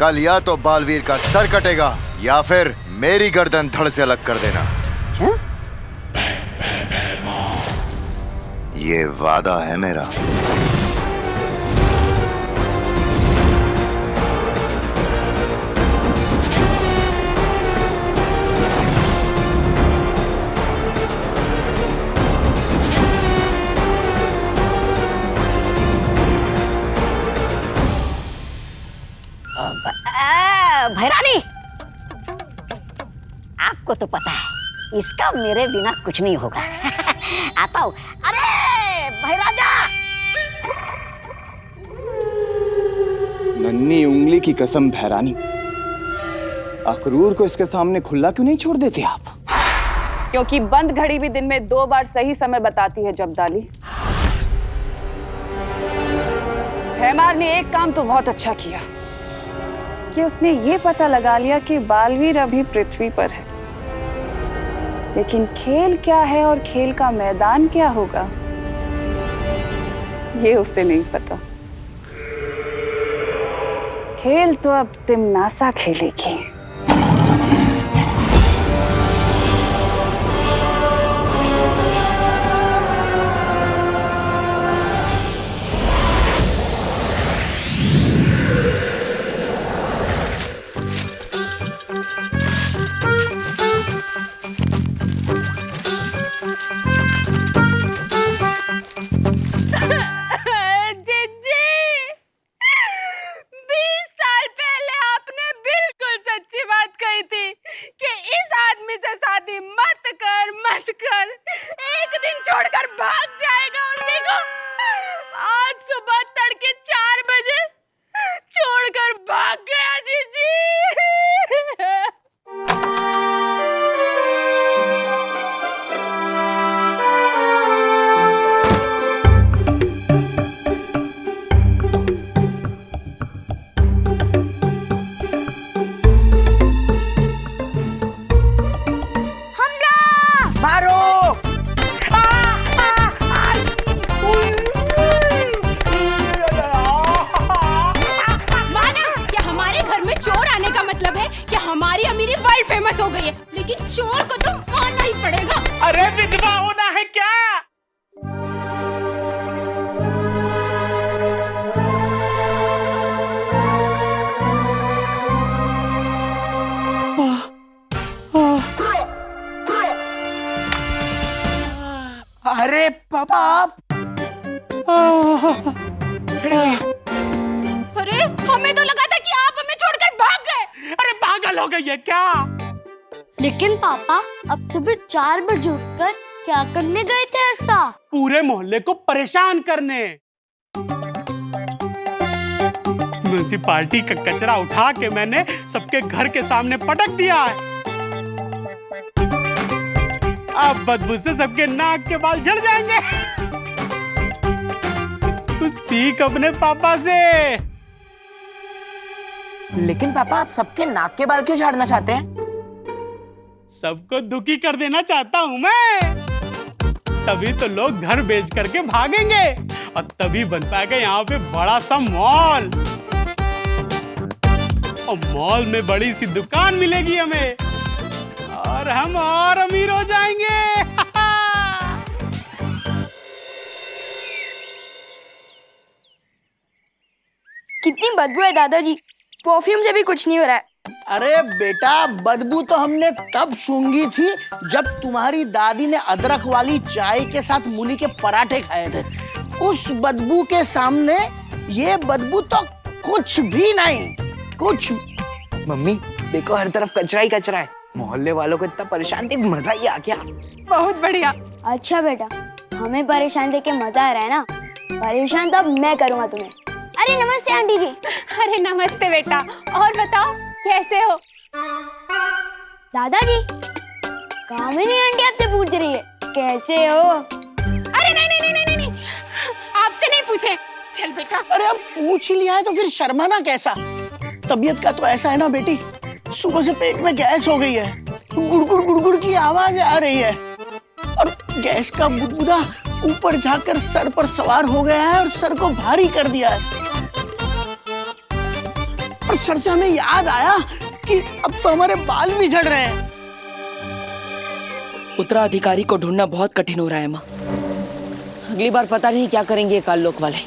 कल या तो बालवीर का सर कटेगा या फिर मेरी गर्दन धड़ से अलग कर देना। ये वादा है मेरा। भैरानी, आपको तो पता है इसका मेरे बिना कुछ नहीं होगा। आता हूँ। अरे भैराजा, नन्ही उंगली की कसम भैरानी, अकरूर को इसके सामने खुला क्यों नहीं छोड़ देते आप? क्योंकि बंद घड़ी भी दिन में 2 बार सही समय बताती है जब्दाली। हैमार ने एक काम तो बहुत अच्छा किया कि उसने ये पता लगा लिया कि बालवीर अभी पृथ्वी पर है, लेकिन खेल क्या है और खेल का मैदान क्या होगा ये उसे नहीं पता। खेल तो अब तिमनासा खेलेगी। छोड़कर भाग जाएगा और देखो आज सुबह तड़के 4 बजे छोड़कर भाग गया जीजी। हमारी अमीरी वर्ल्ड फेमस हो गई है, लेकिन चोर को तो मारना ही पड़ेगा। अरे विधवा होना है क्या? अरे पापा अरे हमें तो लगा था कि आप हमें छोड़कर भाग गए। अरे पागल हो गई है क्या? लेकिन पापा अब सुबह 4 बजे उठकर क्या करने गए थे ऐसा? पूरे मोहल्ले को परेशान करने। म्युनिसिपालिटी का कचरा उठा के मैंने सबके घर के सामने पटक दिया है। अब बदबू से सबके नाक के बाल झड़ जाएंगे। तू सीख अपने पापा से। लेकिन पापा आप सबके नाक के बाल क्यों झाड़ना चाहते हैं? सबको दुखी कर देना चाहता हूं मैं। तभी तो लोग घर बेच करके भागेंगे और तभी बन पाएगा यहाँ पे बड़ा सा मॉल। और मॉल में बड़ी सी दुकान मिलेगी हमें और हम और अमीर हो जाएंगे। कितनी बदबू है दादाजी, परफ्यूम से भी कुछ नहीं हो रहा है। अरे बेटा, बदबू तो हमने तब सूंघी थी जब तुम्हारी दादी ने अदरक वाली चाय के साथ मूली के पराठे खाए थे। उस बदबू के सामने ये बदबू तो कुछ भी नहीं। कुछ मम्मी देखो, हर तरफ कचरा ही कचरा है। मोहल्ले वालों को इतना परेशान देख मजा ही आ गया। बहुत बढ़िया। अच्छा बेटा, हमें परेशान देख के मजा आ रहा है ना? परेशान तब मैं करूँगा तुम्हें। अरे नमस्ते आंटी जी। अरे नमस्ते बेटा, और बताओ कैसे हो? दादाजी, कामिनी आंटी आपसे पूछ रही है कैसे हो? अरे नहीं, आपसे नहीं पूछे। चल बेटा। अरे अब पूछ ही लिया है तो फिर शर्माना कैसा? तबीयत का तो ऐसा है ना बेटी, सुबह से पेट में गैस हो गई है, गुड़गुड़ गुड़गुड़ की आवाज आ रही है और गैस का बुदबुदा ऊपर जाकर सर पर सवार हो गया है और सर को भारी कर दिया है। और सर से हमें याद आया कि अब तो हमारे बाल भी झड़ रहे हैं। उत्तराधिकारी को ढूंढना बहुत कठिन हो रहा है माँ। अगली बार पता नहीं क्या करेंगे ये काललोक वाले।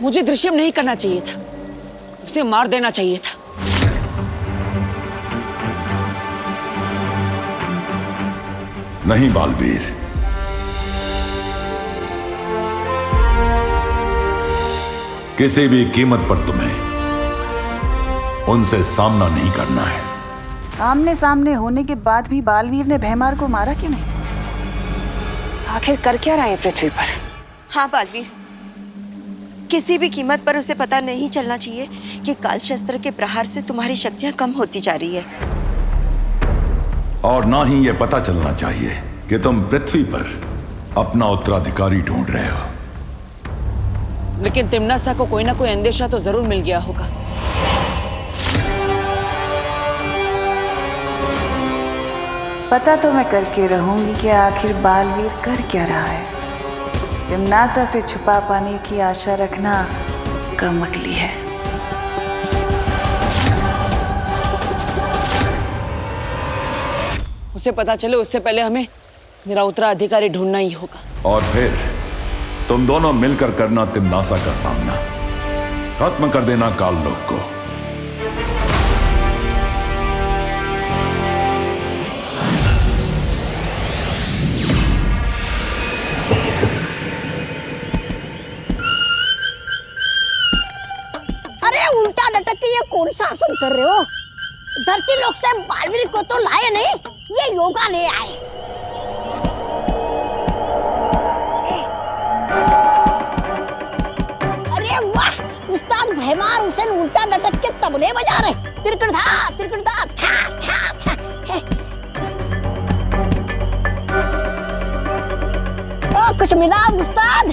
मुझे दृश्यम नहीं करना चाहिए था, उसे मार देना चाहिए था। नहीं बालवीर, किसी भी कीमत पर तुम्हें उनसे सामना नहीं करना है। आमने सामने होने के बाद भी बालवीर ने भैमार को मारा क्यों नहीं? आखिर कर क्या रहा है पृथ्वी पर? हाँ बालवीर, किसी भी कीमत पर उसे पता नहीं चलना चाहिए कि काल शस्त्र के प्रहार से तुम्हारी शक्तियां कम होती जा रही है। और ना ही ये पता चलना चाहिए कि तुम पृथ्वी पर अपना उत्तराधिकारी ढूंढ रहे हो। लेकिन तिम्नासा को कोई ना कोई अंदेशा तो जरूर मिल गया होगा। पता तो मैं करके रहूंगी कि आखिर बालवीर कर क्या रहा है। तिम्नासा से छुपा पाने की आशा रखना कम अकली है। उसे पता चले उससे पहले हमें मेरा उत्तराधिकारी ढूंढना ही होगा। और फिर तुम दोनों मिलकर करना तिम्नासा का सामना, खत्म कर देना काललोक को। अरे उल्टा लटक के ये कौन सा आसन कर रहे हो? धरती लोक से बालवीर को तो लाए नहीं, ये योगा ले आए। अरे वाह, उस्ताद भैमार हुसैन उल्टा लटक के तबले बजा रहे। तिरकड़धा तिरकड़धा था था था। ओ कुछ मिला उस्ताद?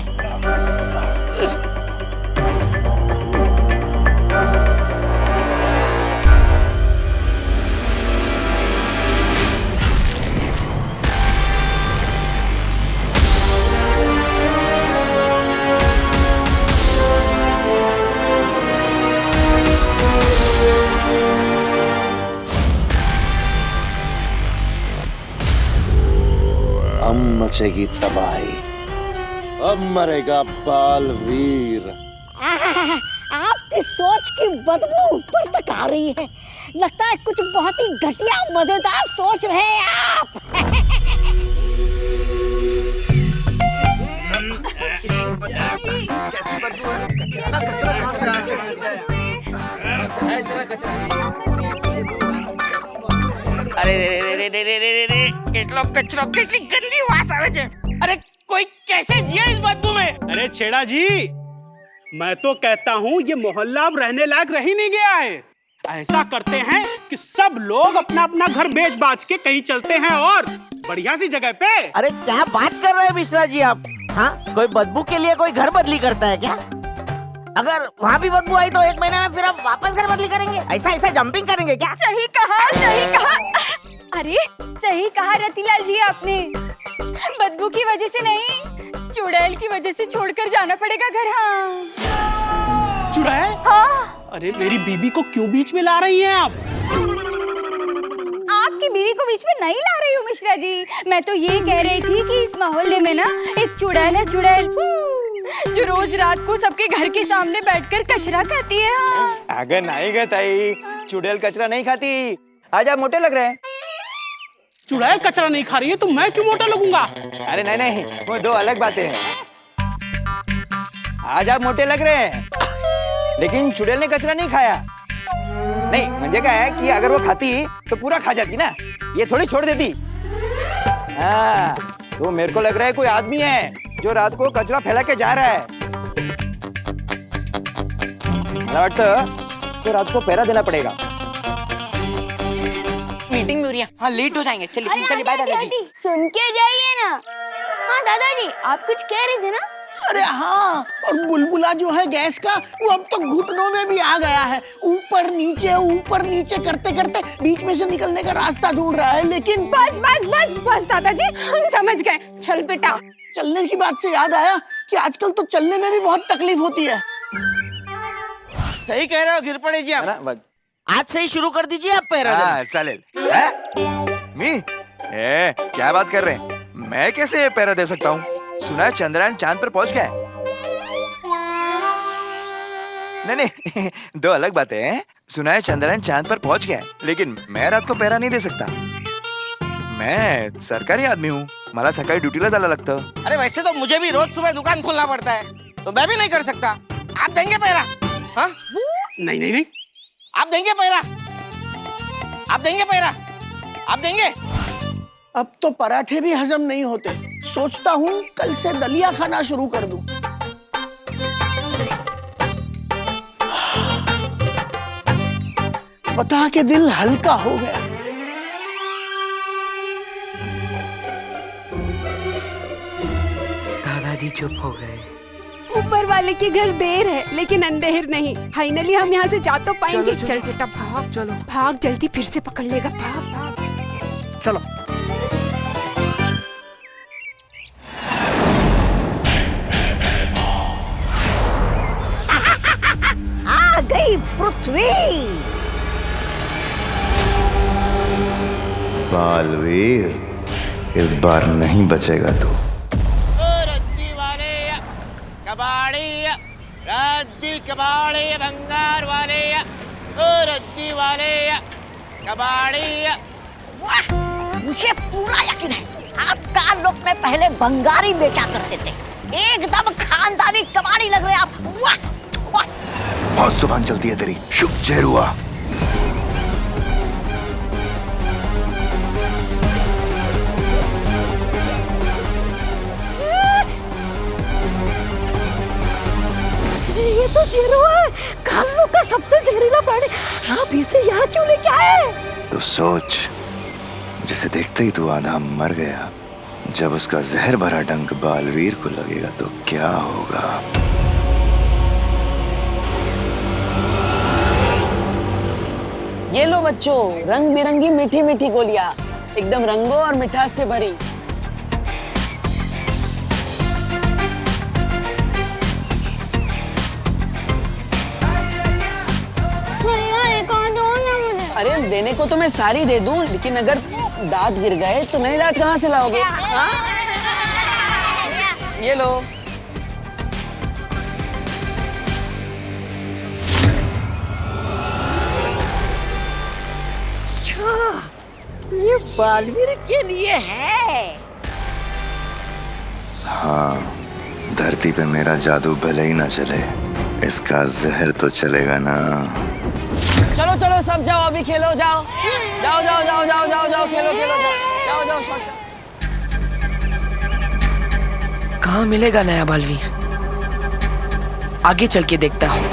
अब मचेगी तबाही, अब मरेगा बालवीर। आपकी सोच की बदबू ऊपर तक आ रही है। लगता है कुछ बहुत ही घटिया मजेदार सोच रहे हैं आप। अरे रे रे रे रे रे रे કેટલો કચરો, કેટલી ગંદી વાસ આવે છે। अरे कोई कैसे जिया इस बदबू में? अरे छेड़ा जी, मैं तो कहता हूँ ये मोहल्ला अब रहने लायक रह ही नहीं गया है। ऐसा करते हैं कि सब लोग अपना अपना घर बेच बाच के कहीं चलते हैं और बढ़िया सी जगह पे। अरे क्या बात कर रहे हैं मिश्रा जी आप? हाँ, कोई बदबू के लिए कोई घर बदली करता है क्या? अगर वहाँ भी बदबू आई तो 1 महीने में फिर आप वापस घर बदली करेंगे? ऐसा जंपिंग करेंगे क्या? सही कहा, सही कहा। अरे सही कहा रतिलाल जी आपने। बदबू की वजह से नहीं, चुड़ैल की वजह से छोड़कर जाना पड़ेगा घर। हाँ चुड़ैल? हाँ। अरे मेरी बीबी को क्यों बीच में ला रही हैं आप? आपकी बीवी को बीच में नहीं ला रही हूँ मिश्रा जी। मैं तो ये कह रही थी कि इस मोहल्ले में ना एक चुड़ैल है, चुड़ैल, जो रोज रात को सबके घर के सामने बैठकर कचरा खाती है। हाँ। अगर नहीं गए ताई, चुड़ैल कचरा नहीं खाती। आज आप मोटे लग रहे हैं। चुड़ैल कचरा नहीं खा रही है तो मैं क्यों मोटा लगूंगा? अरे नहीं नहीं, वो दो अलग बातें हैं। आज आप मोटे लग रहे हैं, लेकिन चुड़ैल ने कचरा नहीं खाया। नहीं, मुझे क्या है कि अगर वो खाती तो पूरा खा जाती ना, ये थोड़ी छोड़ देती। हाँ, तो मेरे को लग रहा है कोई आदमी है जो रात को कचरा फैला के जा रहा है। तो रात को पहरा देना पड़ेगा। मीटिंग में हो रही है। हाँ, लेट हो जाएंगे। चलिए चलिए, बाय दादाजी। सुन के जाइए ना। हाँ दादाजी, आप कुछ कह रहे थे ना? अरे हाँ, और बुलबुला जो है गैस का, वो अब तो घुटनों में भी आ गया है। ऊपर नीचे करते करते बीच में से निकलने का रास्ता ढूंढ रहा है। लेकिन बस बस बस बस दादाजी, हम समझ गए। चल बेटा। चलने की बात से याद आया कि आजकल तो चलने में भी बहुत तकलीफ होती है। सही कह रहे हो, गिर पड़े जी आप। आज से ही शुरू कर दीजिए आप पैरा देना। हाँ चालेल मी क्या बात कर रहे हैं? मैं कैसे पैरा दे सकता हूँ? सुना है चंद्रयान चांद पर पहुंच गया है। नहीं दो अलग बातें हैं। सुना है चंद्रयान चांद पर पहुंच गया है, लेकिन मैं रात को पैरा नहीं दे सकता। मैं सरकारी आदमी हूँ, मला सकाळी ड्यूटीला जायला लागतं। अरे वैसे तो मुझे भी रोज सुबह दुकान खोलना पड़ता है, तो मैं भी नहीं कर सकता। आप देंगे पैरा? हाँ? नहीं नहीं नहीं, आप देंगे पैरा? आप देंगे पैरा? आप देंगे? अब तो पराठे भी हजम नहीं होते। सोचता हूँ कल से दलिया खाना शुरू कर दूं। बता के दिल हल्का हो गया। दादाजी चुप हो गए। ऊपर वाले के घर देर है लेकिन अंधेर नहीं। फाइनली हम यहाँ से जा तो पाएंगे। चल बेटा भाग, चलो भाग जल्दी, फिर से पकड़ लेगा। भाग भाग चलो। आ गई पृथ्वी। बालवीर, इस बार नहीं बचेगा तू। रद्दी वाले कबाड़ी, रद्दी कबाड़ी भंगार वाले, रद्दी वाले कबाड़ी। वाह, मुझे पूरा यकीन है आप काल लोक में पहले बंगारी बेचा करते थे। एकदम खानदानी कबाड़ी लग रहे आप। वाह वाह, बहुत जुबान चलती है तेरी। शुभ जहर हुआ। ये तो जेरुआ है, कालों का सबसे जहरीला प्राणी। आप इसे यहाँ क्यों लेके आए? तो सोच, जिसे देखते ही तू आधा मर गया, जब उसका जहर भरा डंक बालवीर को लगेगा तो क्या होगा? ये लो बच्चों, रंग बिरंगी मीठी मीठी गोलियां, एकदम रंगों और मिठास से भरी। अरे देने को तो मैं सारी दे दूं, लेकिन अगर दांत गिर गए तो नए दांत कहाँ से लाओगे? हाँ? ये लो। अच्छा, तो ये बालवीर के लिए है। हाँ, धरती पे मेरा जादू भले ही ना चले, इसका जहर तो चलेगा ना। चलो चलो सब जाओ, अभी खेलो, जाओ जाओ जाओ जाओ जाओ जाओ जाओ, खेलो खेलो, जाओ जाओ जाओ। कहाँ मिलेगा नया बालवीर? आगे चल के देखता हूँ।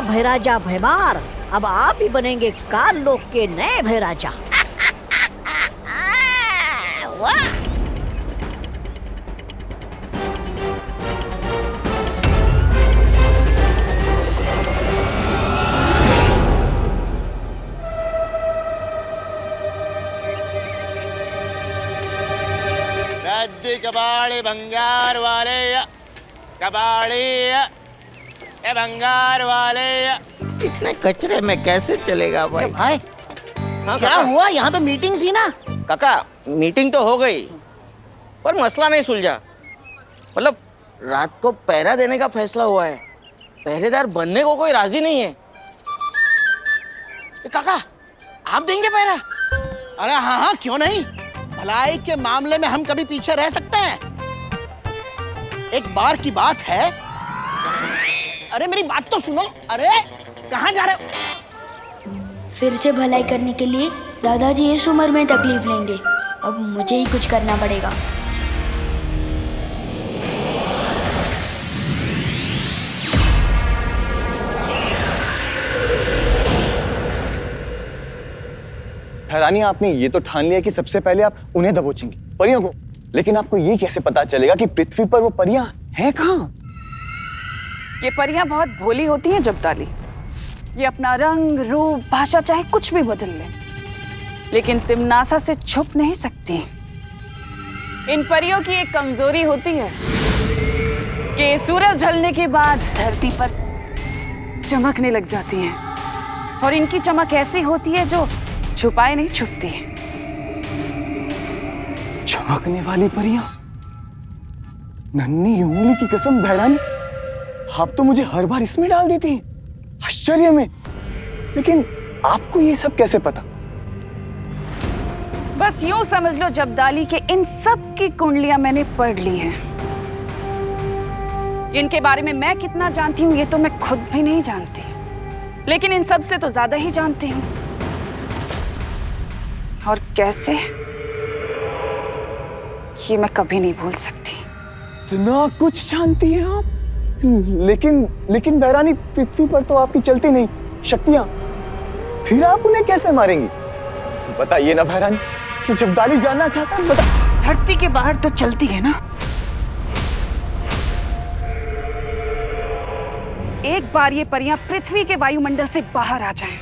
भैराजा भैमार, अब आप ही बनेंगे काल लोक के नए भैराजा। वाह! रद्दी कबाड़ी भंगार वाले, कबाड़ी ए भंगार वाले। इतने कचरे में कैसे चलेगा भाई? भाई हाँ, क्या हुआ? यहाँ पे मीटिंग थी ना। काका, मीटिंग तो हो गई पर मसला नहीं सुलझा। मतलब रात को पहरा देने का फैसला हुआ है, पहरेदार बनने को कोई राजी नहीं है। काका, आप देंगे पहरा? अरे हाँ हाँ, क्यों नहीं। भलाई के मामले में हम कभी पीछे रह सकते हैं? एक बार की बात है। अरे मेरी बात तो सुनो। अरे कहाँ जा रहे हो? फिर से भलाई करने के लिए दादाजी इस उम्र में तकलीफ लेंगे। अब मुझे ही कुछ करना पड़ेगा। रानी, आपने ये तो ठान लिया कि सबसे पहले आप उन्हें दबोचेंगे, परियों को। लेकिन आपको ये कैसे पता चलेगा कि पृथ्वी पर वो परियां हैं कहाँ? ये परियां बहुत भोली होती हैं जब्दाली। ये अपना रंग, रूप, भाषा चाहे कुछ भी बदल ले, लेकिन तिमनासा से छुप नहीं सकती। इन परियों की एक कमजोरी होती है कि सूरज ढलने के बाद धरती पर चमकने लग जाती हैं, और इनकी चमक ऐसी होती है जो छुपाए नहीं छुपती। चमकने वाली परियां? नन्ही उंगली की कसम भैरानी, आप तो मुझे हर बार इसमें डाल देती हैं, आश्चर्य में। लेकिन आपको ये सब कैसे पता? बस यूं समझ लो जब्दाली के इन सब की कुंडलियां मैंने पढ़ ली हैं। इनके बारे में मैं कितना जानती हूँ ये तो मैं खुद भी नहीं जानती, लेकिन इन सब से तो ज्यादा ही जानती हूँ। और कैसे, ये मैं कभी नहीं भूल सकती। इतना कुछ जानती हैं आप? लेकिन बहरानी, पृथ्वी पर तो आपकी चलती नहीं शक्तियां, फिर आप उन्हें कैसे मारेंगी? बताइए ना बहरानी, कि जब्दाली जानना चाहता है, बता। धरती के बाहर तो चलती है ना। एक बार ये परियां पृथ्वी के वायुमंडल से बाहर आ जाएं,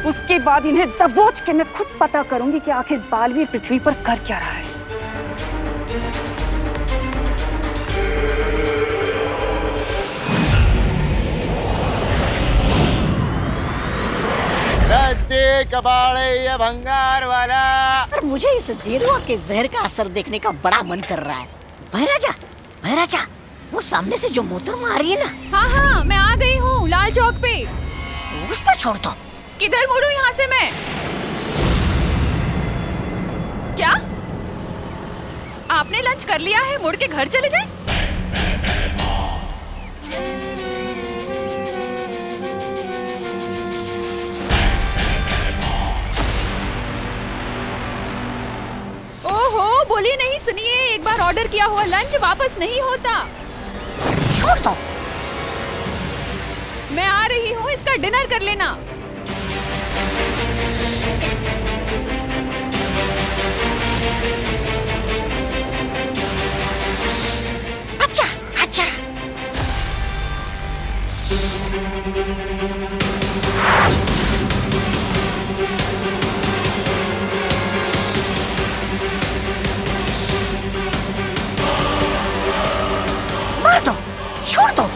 उसके बाद इन्हें दबोच के मैं खुद पता करूंगी कि आखिर बालवीर पृथ्वी पर कर क्या रहा है। रद्दी कबाड़े ये भंगार वाला। पर मुझे इस देरुआ के जहर का असर देखने का बड़ा मन कर रहा है। भैराजा, वो सामने से जो मोहतरमा आ रही है ना। हाँ हाँ, मैं आ गई हूँ लाल चौक पे। उस पर छोड़ दो। किधर मुड़ूं यहाँ से मैं? क्या आपने लंच कर लिया है? मुड़ के घर चले जाएं? ओहो, बोलिए नहीं, सुनिए, एक बार ऑर्डर किया हुआ लंच वापस नहीं होता। छोड़ दो। मैं आ रही हूँ, इसका डिनर कर लेना। अच्छा। मार दो, छोड़ दो।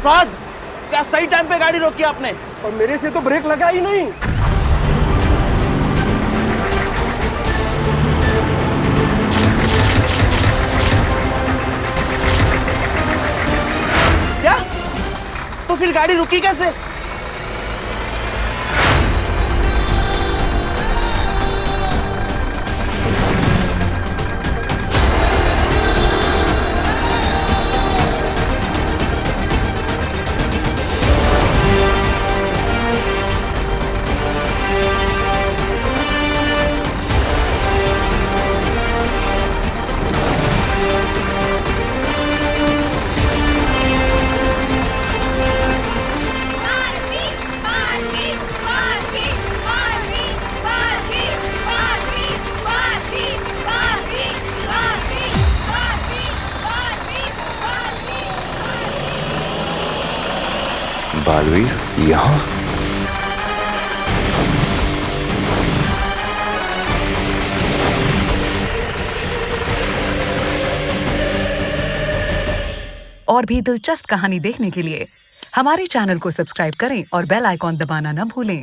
फहद, क्या सही टाइम पे गाड़ी रोकी आपने? और मेरे से तो ब्रेक लगा ही नहीं। क्या? तो फिर गाड़ी रुकी कैसे? बालवीर यहाँ? और भी दिलचस्प कहानी देखने के लिए हमारे चैनल को सब्सक्राइब करें और बेल आइकॉन दबाना न भूलें।